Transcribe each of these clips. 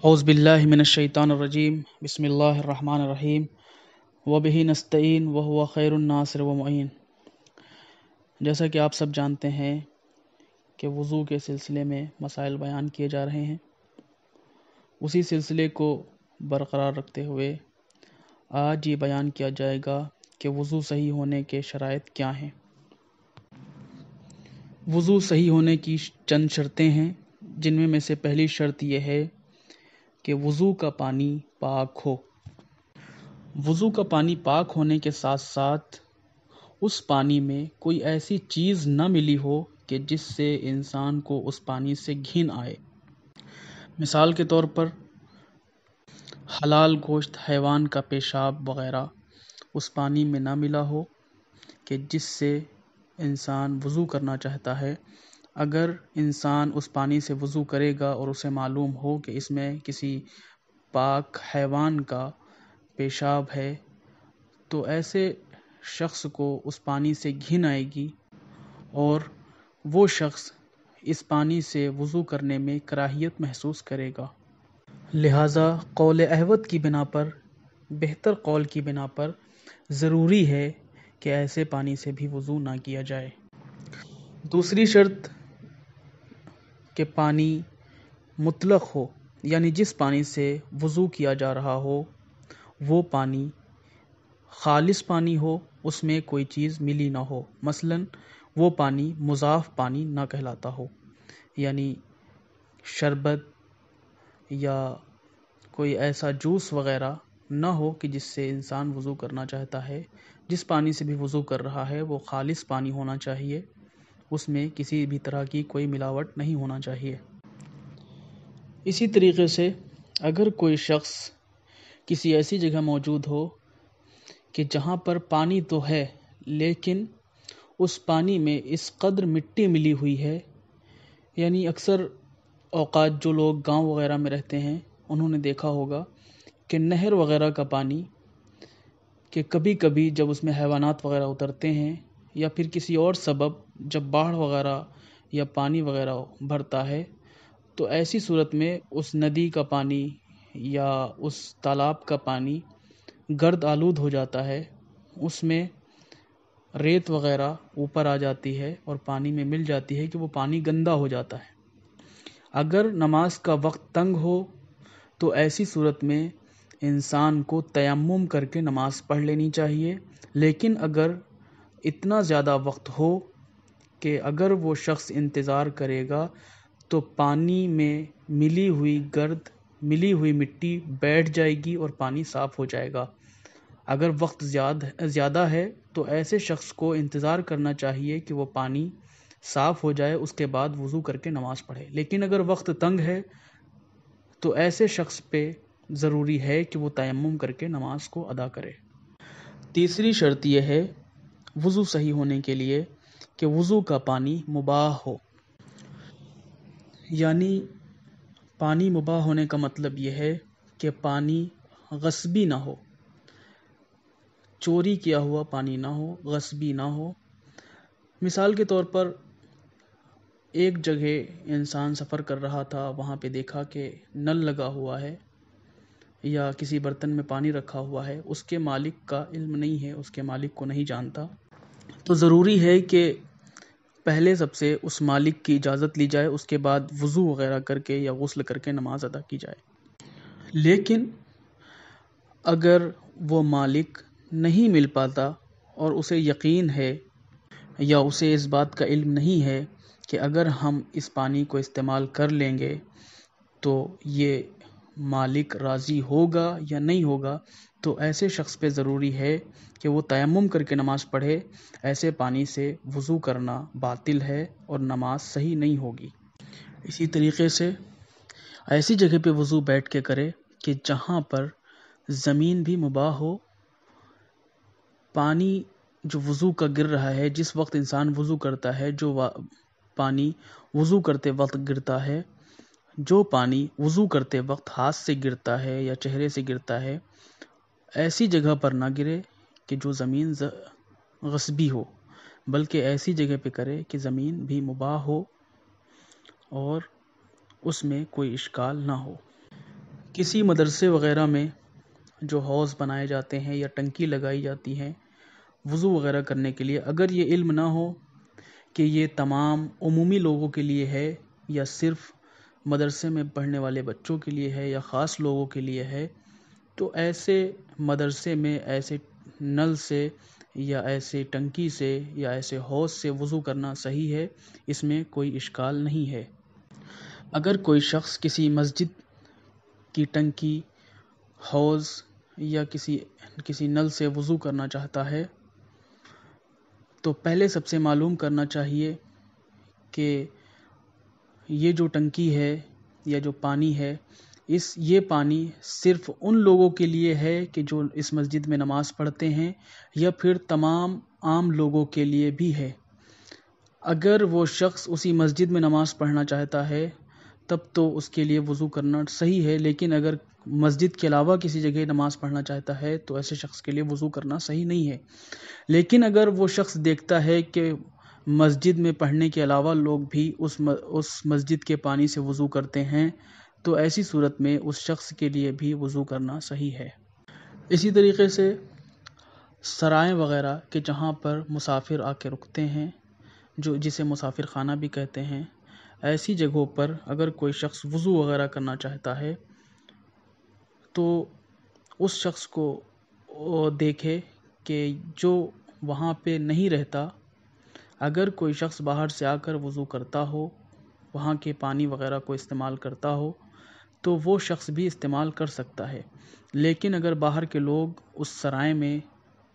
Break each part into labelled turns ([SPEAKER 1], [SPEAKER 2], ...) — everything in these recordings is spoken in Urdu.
[SPEAKER 1] اعوذ باللہ من الشیطان الرجیم بسم اللہ الرحمن الرحیم وبہ نستعین وہو خیر الناصر ومعین۔ جیسا کہ آپ سب جانتے ہیں کہ وضو کے سلسلے میں مسائل بیان کیے جا رہے ہیں، اسی سلسلے کو برقرار رکھتے ہوئے آج یہ بیان کیا جائے گا کہ وضو صحیح ہونے کے شرائط کیا ہیں۔ وضو صحیح ہونے کی چند شرطیں ہیں، جن میں سے پہلی شرط یہ ہے کہ وضو کا پانی پاک ہو۔ وضو کا پانی پاک ہونے کے ساتھ ساتھ اس پانی میں کوئی ایسی چیز نہ ملی ہو کہ جس سے انسان کو اس پانی سے گھن آئے۔ مثال کے طور پر حلال گوشت حیوان کا پیشاب وغیرہ اس پانی میں نہ ملا ہو کہ جس سے انسان وضو کرنا چاہتا ہے۔ اگر انسان اس پانی سے وضو کرے گا اور اسے معلوم ہو کہ اس میں کسی پاک حیوان کا پیشاب ہے تو ایسے شخص کو اس پانی سے گھن آئے گی اور وہ شخص اس پانی سے وضو کرنے میں کراہیت محسوس کرے گا۔ لہٰذا قول احوط کی بنا پر، بہتر قول کی بنا پر ضروری ہے کہ ایسے پانی سے بھی وضو نہ کیا جائے۔ دوسری شرط کہ پانی مطلق ہو، یعنی جس پانی سے وضو کیا جا رہا ہو وہ پانی خالص پانی ہو، اس میں کوئی چیز ملی نہ ہو۔ مثلاً وہ پانی مضاف پانی نہ کہلاتا ہو، یعنی شربت یا کوئی ایسا جوس وغیرہ نہ ہو کہ جس سے انسان وضو کرنا چاہتا ہے۔ جس پانی سے بھی وضو کر رہا ہے وہ خالص پانی ہونا چاہیے، اس میں کسی بھی طرح کی کوئی ملاوٹ نہیں ہونا چاہیے۔ اسی طریقے سے اگر کوئی شخص کسی ایسی جگہ موجود ہو کہ جہاں پر پانی تو ہے لیکن اس پانی میں اس قدر مٹی ملی ہوئی ہے، یعنی اکثر اوقات جو لوگ گاؤں وغیرہ میں رہتے ہیں انہوں نے دیکھا ہوگا کہ نہر وغیرہ کا پانی کہ کبھی کبھی جب اس میں حیوانات وغیرہ اترتے ہیں یا پھر کسی اور سبب جب باڑھ وغیرہ یا پانی وغیرہ بھرتا ہے تو ایسی صورت میں اس ندی کا پانی یا اس تالاب کا پانی گرد آلود ہو جاتا ہے، اس میں ریت وغیرہ اوپر آ جاتی ہے اور پانی میں مل جاتی ہے کہ وہ پانی گندا ہو جاتا ہے۔ اگر نماز کا وقت تنگ ہو تو ایسی صورت میں انسان کو تیمم کر کے نماز پڑھ لینی چاہیے، لیکن اگر اتنا زیادہ وقت ہو کہ اگر وہ شخص انتظار کرے گا تو پانی میں ملی ہوئی گرد، ملی ہوئی مٹی بیٹھ جائے گی اور پانی صاف ہو جائے گا۔ اگر وقت زیادہ ہے تو ایسے شخص کو انتظار کرنا چاہیے کہ وہ پانی صاف ہو جائے، اس کے بعد وضو کر کے نماز پڑھے۔ لیکن اگر وقت تنگ ہے تو ایسے شخص پہ ضروری ہے کہ وہ تیمم کر کے نماز کو ادا کرے۔ تیسری شرط یہ ہے وضو صحیح ہونے کے لیے کہ وضو کا پانی مباح ہو، یعنی پانی مباح ہونے کا مطلب یہ ہے کہ پانی غصبی نہ ہو، چوری کیا ہوا پانی نہ ہو، غصبی نہ ہو۔ مثال کے طور پر ایک جگہ انسان سفر کر رہا تھا، وہاں پہ دیکھا کہ نل لگا ہوا ہے یا کسی برتن میں پانی رکھا ہوا ہے، اس کے مالک کا علم نہیں ہے، اس کے مالک کو نہیں جانتا، تو ضروری ہے کہ پہلے سب سے اس مالک کی اجازت لی جائے، اس کے بعد وضو وغیرہ کر کے یا غسل کر کے نماز ادا کی جائے۔ لیکن اگر وہ مالک نہیں مل پاتا اور اسے یقین ہے یا اسے اس بات کا علم نہیں ہے کہ اگر ہم اس پانی کو استعمال کر لیں گے تو یہ مالک راضی ہوگا یا نہیں ہوگا، تو ایسے شخص پہ ضروری ہے کہ وہ تیمم کر کے نماز پڑھے۔ ایسے پانی سے وضو کرنا باطل ہے اور نماز صحیح نہیں ہوگی۔ اسی طریقے سے ایسی جگہ پہ وضو بیٹھ کے کرے کہ جہاں پر زمین بھی مباح ہو، پانی جو وضو کا گر رہا ہے، جس وقت انسان وضو کرتا ہے جو پانی وضو کرتے وقت گرتا ہے، جو پانی وضو کرتے وقت ہاتھ سے گرتا ہے یا چہرے سے گرتا ہے، ایسی جگہ پر نہ گرے کہ جو زمین غصبی ہو، بلکہ ایسی جگہ پہ کرے کہ زمین بھی مباح ہو اور اس میں کوئی اشکال نہ ہو۔ کسی مدرسے وغیرہ میں جو حوض بنائے جاتے ہیں یا ٹنکی لگائی جاتی ہیں وضو وغیرہ کرنے کے لیے، اگر یہ علم نہ ہو کہ یہ تمام عمومی لوگوں کے لیے ہے یا صرف مدرسے میں پڑھنے والے بچوں کے لیے ہے یا خاص لوگوں کے لیے ہے، تو ایسے مدرسے میں ایسے نل سے یا ایسے ٹنکی سے یا ایسے حوض سے وضو کرنا صحیح ہے، اس میں کوئی اشکال نہیں ہے۔ اگر کوئی شخص کسی مسجد کی ٹنکی، حوض یا کسی نل سے وضو کرنا چاہتا ہے تو پہلے سب سے معلوم کرنا چاہیے کہ یہ جو ٹنکی ہے یا جو پانی ہے یہ پانی صرف ان لوگوں کے لیے ہے کہ جو اس مسجد میں نماز پڑھتے ہیں یا پھر تمام عام لوگوں کے لیے بھی ہے۔ اگر وہ شخص اسی مسجد میں نماز پڑھنا چاہتا ہے تب تو اس کے لیے وضو کرنا صحیح ہے، لیکن اگر مسجد کے علاوہ کسی جگہ نماز پڑھنا چاہتا ہے تو ایسے شخص کے لیے وضو کرنا صحیح نہیں ہے۔ لیکن اگر وہ شخص دیکھتا ہے کہ مسجد میں پڑھنے کے علاوہ لوگ بھی اس مسجد کے پانی سے وضو کرتے ہیں تو ایسی صورت میں اس شخص کے لیے بھی وضو کرنا صحیح ہے۔ اسی طریقے سے سرائیں وغیرہ کہ جہاں پر مسافر آ کے رکتے ہیں، جسے مسافر خانہ بھی کہتے ہیں، ایسی جگہوں پر اگر کوئی شخص وضو وغیرہ کرنا چاہتا ہے تو اس شخص کو دیکھے کہ جو وہاں پہ نہیں رہتا، اگر کوئی شخص باہر سے آ کر وضو کرتا ہو، وہاں کے پانی وغیرہ کو استعمال کرتا ہو تو وہ شخص بھی استعمال کر سکتا ہے۔ لیکن اگر باہر کے لوگ اس سرائے میں،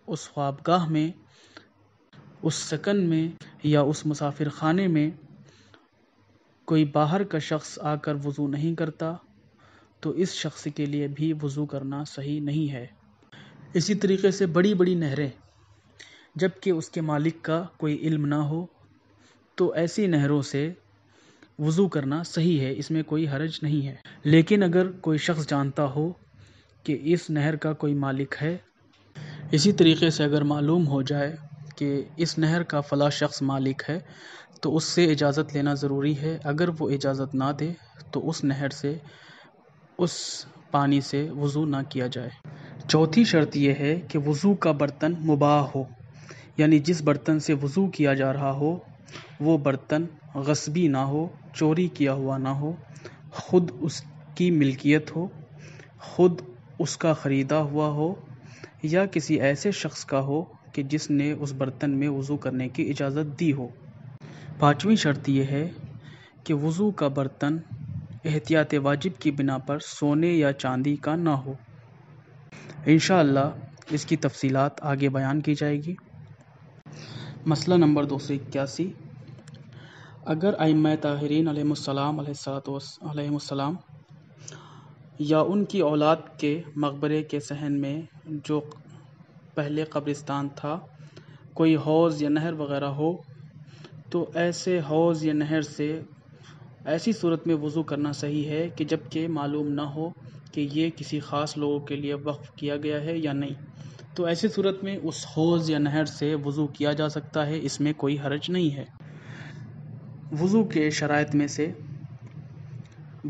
[SPEAKER 1] اس خوابگاہ میں، اس سکن میں یا اس مسافر خانے میں کوئی باہر کا شخص آ کر وضو نہیں کرتا تو اس شخص کے لیے بھی وضو کرنا صحیح نہیں ہے۔ اسی طریقے سے بڑی بڑی نہریں، جب کہ اس کے مالک کا کوئی علم نہ ہو تو ایسی نہروں سے وضو کرنا صحیح ہے، اس میں کوئی حرج نہیں ہے۔ لیکن اگر کوئی شخص جانتا ہو کہ اس نہر کا کوئی مالک ہے، اسی طریقے سے اگر معلوم ہو جائے کہ اس نہر کا فلاں شخص مالک ہے تو اس سے اجازت لینا ضروری ہے۔ اگر وہ اجازت نہ دے تو اس نہر سے، اس پانی سے وضو نہ کیا جائے۔ چوتھی شرط یہ ہے کہ وضو کا برتن مباح ہو، یعنی جس برتن سے وضو کیا جا رہا ہو وہ برتن غصبی نہ ہو، چوری کیا ہوا نہ ہو، خود اس کی ملکیت ہو، خود اس کا خریدا ہوا ہو یا کسی ایسے شخص کا ہو کہ جس نے اس برتن میں وضو کرنے کی اجازت دی ہو۔ پانچویں شرط یہ ہے کہ وضو کا برتن احتیاط واجب کی بنا پر سونے یا چاندی کا نہ ہو۔ انشاءاللہ اس کی تفصیلات آگے بیان کی جائے گی۔ مسئلہ نمبر 281، اگر ائمہ طاہرین علیہم السلام یا ان کی اولاد کے مقبرے کے صحن میں جو پہلے قبرستان تھا کوئی حوض یا نہر وغیرہ ہو تو ایسے حوض یا نہر سے ایسی صورت میں وضو کرنا صحیح ہے کہ جب کہ معلوم نہ ہو کہ یہ کسی خاص لوگوں کے لیے وقف کیا گیا ہے یا نہیں، تو ایسی صورت میں اس حوض یا نہر سے وضو کیا جا سکتا ہے، اس میں کوئی حرج نہیں ہے۔ وضو کے شرائط میں سے،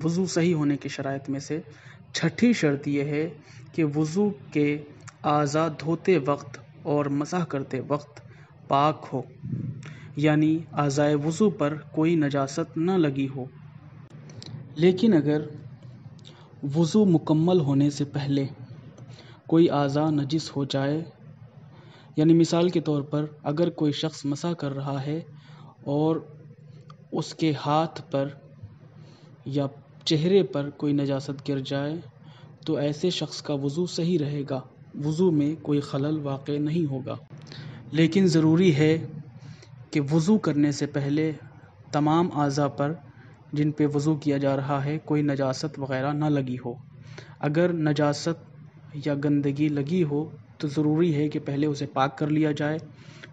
[SPEAKER 1] وضو صحیح ہونے کی شرائط میں سے چھٹی شرط یہ ہے کہ وضو کے اعضاء دھوتے وقت اور مسح کرتے وقت پاک ہو، یعنی اعضائے وضو پر کوئی نجاست نہ لگی ہو۔ لیکن اگر وضو مکمل ہونے سے پہلے کوئی اعضاء نجس ہو جائے، یعنی مثال کے طور پر اگر کوئی شخص مسح کر رہا ہے اور اس کے ہاتھ پر یا چہرے پر کوئی نجاست گر جائے تو ایسے شخص کا وضو صحیح رہے گا، وضو میں کوئی خلل واقع نہیں ہوگا۔ لیکن ضروری ہے کہ وضو کرنے سے پہلے تمام اعضاء پر جن پہ وضو کیا جا رہا ہے کوئی نجاست وغیرہ نہ لگی ہو۔ اگر نجاست یا گندگی لگی ہو تو ضروری ہے کہ پہلے اسے پاک کر لیا جائے،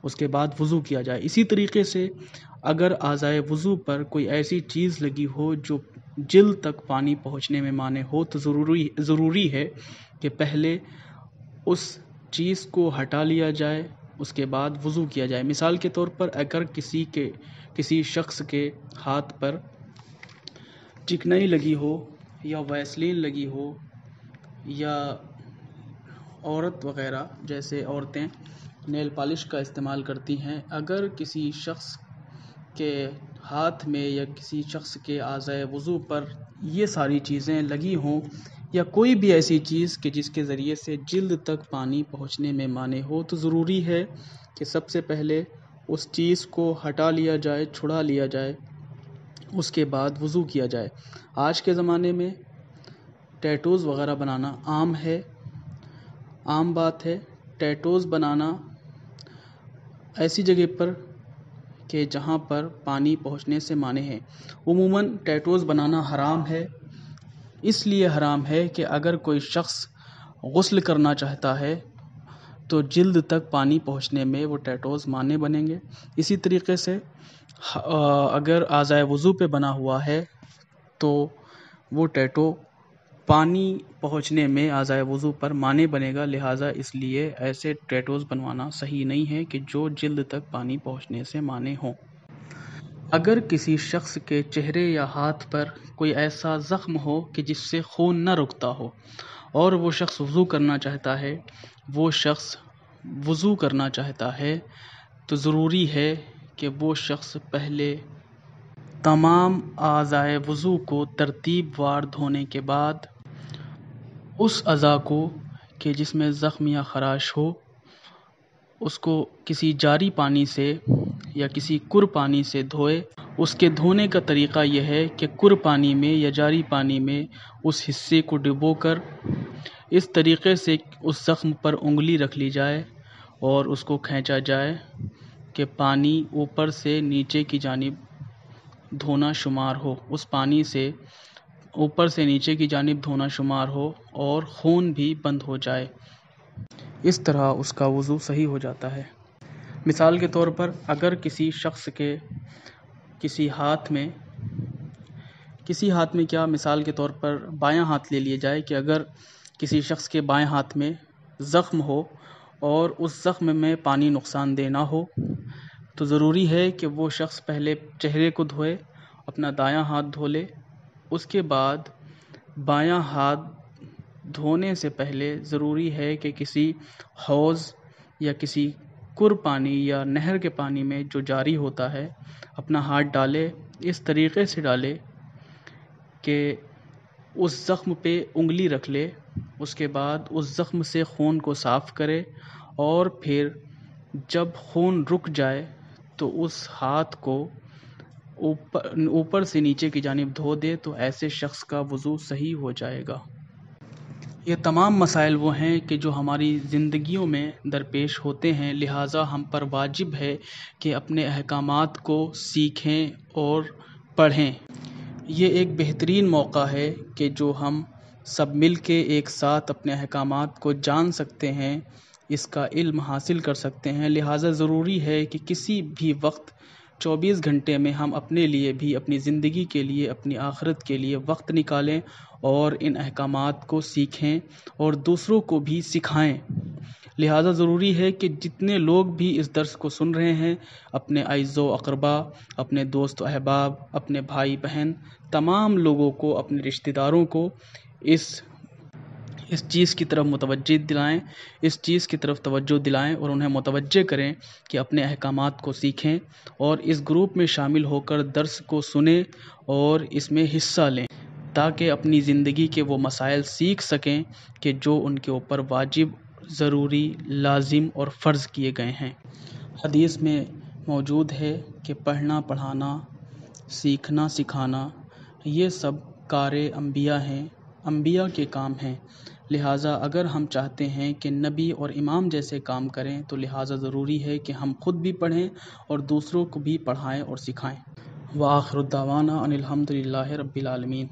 [SPEAKER 1] اس کے بعد وضو کیا جائے۔ اسی طریقے سے اگر اعضائے وضو پر کوئی ایسی چیز لگی ہو جو جلد تک پانی پہنچنے میں مانع ہو تو ضروری ہے کہ پہلے اس چیز کو ہٹا لیا جائے، اس کے بعد وضو کیا جائے۔ مثال کے طور پر اگر کسی شخص کے ہاتھ پر چکنائی لگی ہو یا ویسلین لگی ہو یا عورت وغیرہ جیسے عورتیں نیل پالش کا استعمال کرتی ہیں، اگر کسی شخص کے ہاتھ میں یا کسی شخص کے اعضائے وضو پر یہ ساری چیزیں لگی ہوں یا کوئی بھی ایسی چیز کہ جس کے ذریعے سے جلد تک پانی پہنچنے میں مانع ہو، تو ضروری ہے کہ سب سے پہلے اس چیز کو ہٹا لیا جائے، چھڑا لیا جائے، اس کے بعد وضو کیا جائے۔ آج کے زمانے میں ٹیٹوز وغیرہ بنانا عام بات ہے۔ ٹیٹوز بنانا ایسی جگہ پر کہ جہاں پر پانی پہنچنے سے مانع ہے۔ عموماً ٹیٹوز بنانا حرام ہے، اس لیے حرام ہے کہ اگر کوئی شخص غسل کرنا چاہتا ہے تو جلد تک پانی پہنچنے میں وہ ٹیٹوز مانع بنیں گے۔ اسی طریقے سے اگر اعضائے وضو پہ بنا ہوا ہے تو وہ ٹیٹو پانی پہنچنے میں اعضائے وضو پر مانع بنے گا، لہٰذا اس لیے ایسے ٹیٹوز بنوانا صحیح نہیں ہے کہ جو جلد تک پانی پہنچنے سے مانع ہوں۔ اگر کسی شخص کے چہرے یا ہاتھ پر کوئی ایسا زخم ہو کہ جس سے خون نہ رکتا ہو اور وہ شخص وضو کرنا چاہتا ہے تو ضروری ہے کہ وہ شخص پہلے تمام اعضائے وضو کو ترتیب وار دھونے کے بعد اس اعضاء کو کہ جس میں زخم یا خراش ہو اس کو کسی جاری پانی سے یا کسی کر پانی سے دھوئے۔ اس کے دھونے کا طریقہ یہ ہے کہ کر پانی میں یا جاری پانی میں اس حصے کو ڈبو کر اس طریقے سے اس زخم پر انگلی رکھ لی جائے اور اس کو کھینچا جائے کہ پانی اوپر سے نیچے کی جانب دھونا شمار ہو، اس پانی سے اوپر سے نیچے کی جانب دھونا شمار ہو اور خون بھی بند ہو جائے۔ اس طرح اس کا وضو صحیح ہو جاتا ہے۔ مثال کے طور پر اگر کسی شخص کے کسی ہاتھ میں کیا مثال کے طور پر بایاں ہاتھ لے لیے جائے کہ اگر کسی شخص کے بائیں ہاتھ میں زخم ہو اور اس زخم میں پانی نقصان دہ نہ ہو تو ضروری ہے کہ وہ شخص پہلے چہرے کو دھوئے، اپنا دایاں ہاتھ دھو لے، اس کے بعد بایاں ہاتھ دھونے سے پہلے ضروری ہے کہ کسی حوض یا کسی کر پانی یا نہر کے پانی میں جو جاری ہوتا ہے اپنا ہاتھ ڈالے، اس طریقے سے ڈالے کہ اس زخم پہ انگلی رکھ لے، اس کے بعد اس زخم سے خون کو صاف کرے اور پھر جب خون رک جائے تو اس ہاتھ کو اوپر سے نیچے کی جانب دھو دے تو ایسے شخص کا وضو صحیح ہو جائے گا۔ یہ تمام مسائل وہ ہیں کہ جو ہماری زندگیوں میں درپیش ہوتے ہیں، لہٰذا ہم پر واجب ہے کہ اپنے احکامات کو سیکھیں اور پڑھیں۔ یہ ایک بہترین موقع ہے کہ جو ہم سب مل کے ایک ساتھ اپنے احکامات کو جان سکتے ہیں، اس کا علم حاصل کر سکتے ہیں، لہٰذا ضروری ہے کہ کسی بھی وقت 24 گھنٹے میں ہم اپنے لیے بھی، اپنی زندگی کے لیے، اپنی آخرت کے لیے وقت نکالیں اور ان احکامات کو سیکھیں اور دوسروں کو بھی سکھائیں۔ لہٰذا ضروری ہے کہ جتنے لوگ بھی اس درس کو سن رہے ہیں، اپنے اعز و اقربا، اپنے دوست و احباب، اپنے بھائی بہن، تمام لوگوں کو، اپنے رشتہ داروں کو اس چیز کی طرف توجہ دلائیں اور انہیں متوجہ کریں کہ اپنے احکامات کو سیکھیں اور اس گروپ میں شامل ہو کر درس کو سنیں اور اس میں حصہ لیں تاکہ اپنی زندگی کے وہ مسائل سیکھ سکیں کہ جو ان کے اوپر واجب، ضروری، لازم اور فرض کیے گئے ہیں۔ حدیث میں موجود ہے کہ پڑھنا، پڑھانا، سیکھنا، سکھانا یہ سب کار انبیاء ہیں، انبیاء کے کام ہیں، لہٰذا اگر ہم چاہتے ہیں کہ نبی اور امام جیسے کام کریں تو لہٰذا ضروری ہے کہ ہم خود بھی پڑھیں اور دوسروں کو بھی پڑھائیں اور سکھائیں۔ وآخر دعوانا ان الحمد للہ رب العالمین۔